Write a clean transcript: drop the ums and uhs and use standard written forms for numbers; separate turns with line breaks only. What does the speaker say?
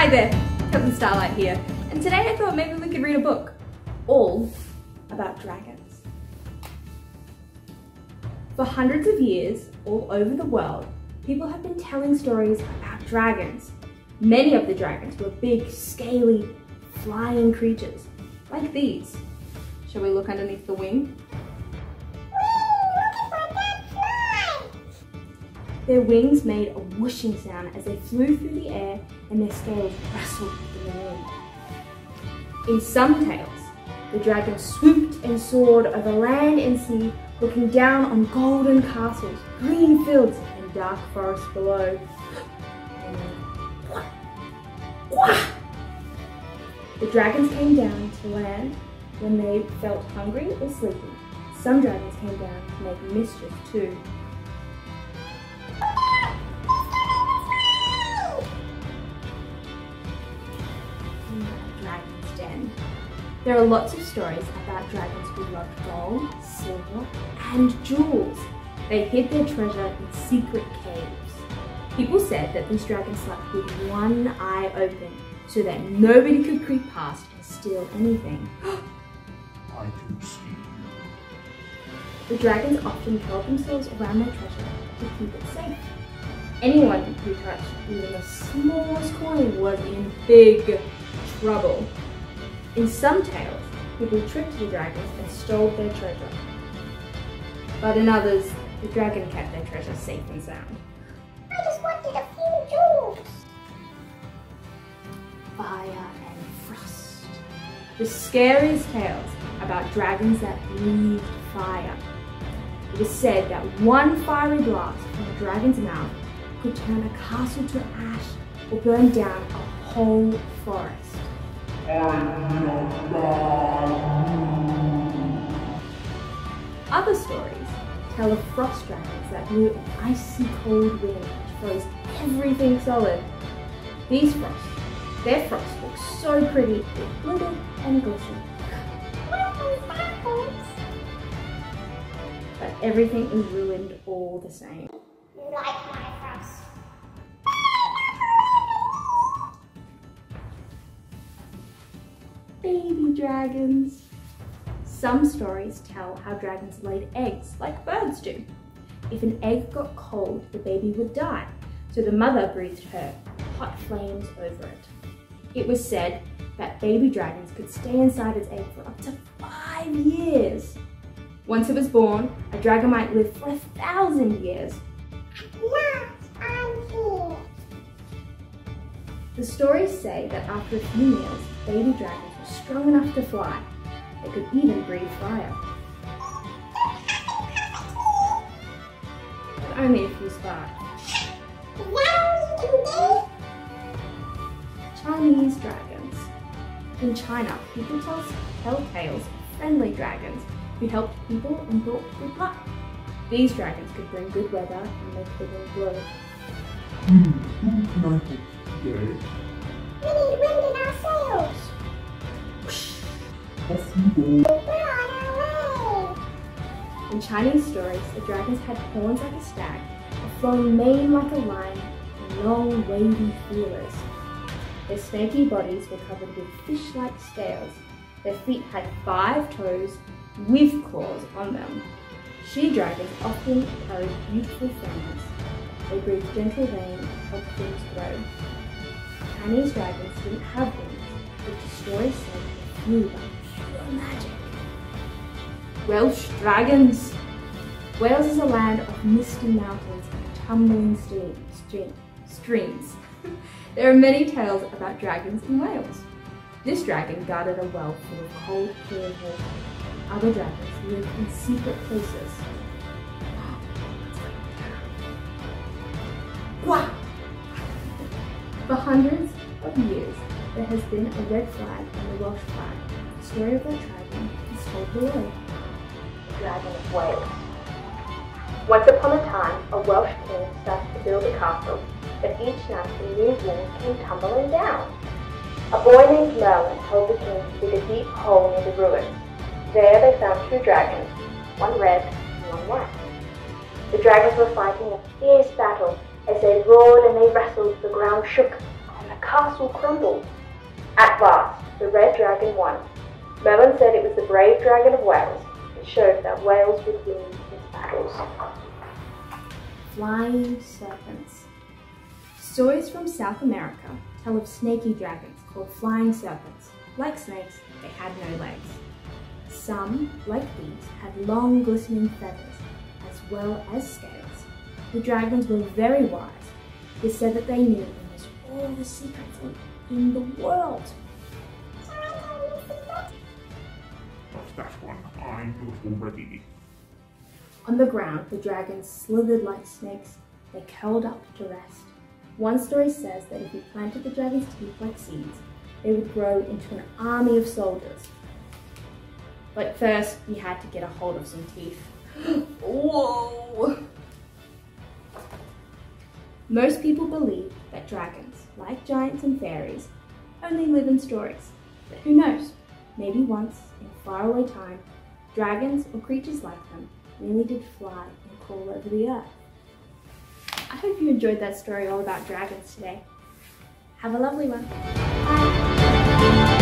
Hi there, Captain Starlight here, and today I thought maybe we could read a book, all about dragons. For hundreds of years, all over the world, people have been telling stories about dragons. Many of the dragons were big, scaly, flying creatures, like these. Shall we look underneath the wing? Their wings made a whooshing sound as they flew through the air, and their scales rustled in the wind. In some tales, the dragon swooped and soared over land and sea, looking down on golden castles, green fields, and dark forests below. And then, wah! The dragons came down to land when they felt hungry or sleepy. Some dragons came down to make mischief too. Dragon's Den. There are lots of stories about dragons who loved gold, silver, and jewels. They hid their treasure in secret caves. People said that these dragons slept with one eye open so that nobody could creep past and steal anything.
I can see you.
The dragons often held themselves around their treasure to keep it safe. Anyone who touched even the smallest coin was in big trouble. In some tales, people tricked the dragons and stole their treasure. But in others, the dragon kept their treasure safe and sound.
I just wanted a few jewels.
Fire and frost. The scariest tales about dragons that breathed fire. It is said that one fiery blast from a dragon's mouth could turn a castle to ash or burn down a whole forest. Other stories tell of frost dragons that blew an icy cold wind which froze everything solid. Their frost looks so pretty, it glittered and glistened. But everything is ruined all the same.
You like my frost?
Baby dragons. Some stories tell how dragons laid eggs like birds do. If an egg got cold, the baby would die, so the mother breathed her hot flames over it. It was said that baby dragons could stay inside its egg for up to 5 years. Once it was born, a dragon might live for 1,000 years.
Yes, I'm here.
The stories say that after a few meals, baby dragons were strong enough to fly. They could even breathe fire. But only a few sparks. Chinese dragons. In China, people tell tales of friendly dragons who helped people and brought good luck. These dragons could bring good weather and make the wind blow.
Who can I help today?
We need wind in our sails.
Off you go.
We're on our way.
In Chinese stories, the dragons had horns like a stag, a flowing mane like a lion, and long, wavy feelers. Their snaky bodies were covered with fish-like scales. Their feet had 5 toes with claws on them. She-dragons often carried beautiful families. They breathed gentle rain and helped things grow. Chinese dragons didn't have wings, but the story said they flew by pure magic. Welsh Dragons. Wales is a land of misty mountains and tumbling streams. There are many tales about dragons in Wales. This dragon guarded a well full of cold, clear water. Other dragons lived in secret places. Wow! For hundreds of years, there has been a red flag on the Welsh flag. The story of that dragon is told below. The Dragon of Wales. Once upon a time, a Welsh king started to build a castle, but each night the new walls came tumbling down. A boy named Merlin told the king to dig a deep hole near the ruins. There they found 2 dragons, one red and one white. The dragons were fighting a fierce battle. As they roared and they wrestled, the ground shook and the castle crumbled. At last, the red dragon won. Merlin said it was the brave dragon of Wales. It showed that Wales would win its battles. Flying serpents. Stories from South America tell of snaky dragons called flying serpents. Like snakes, they had no legs. Some, like these, had long glistening feathers as well as scales. The dragons were very wise. They said that they knew almost all the secrets in the world.
What's that one? I know it already.
On the ground, the dragons slithered like snakes. They curled up to rest. One story says that if you planted the dragon's teeth like seeds, they would grow into an army of soldiers. But first, you had to get a hold of some teeth. Whoa! Most people believe that dragons, like giants and fairies, only live in stories. But who knows? Maybe once, in faraway time, dragons or creatures like them really did fly and crawl over the earth. I hope you enjoyed that story all about dragons today. Have a lovely one. Bye.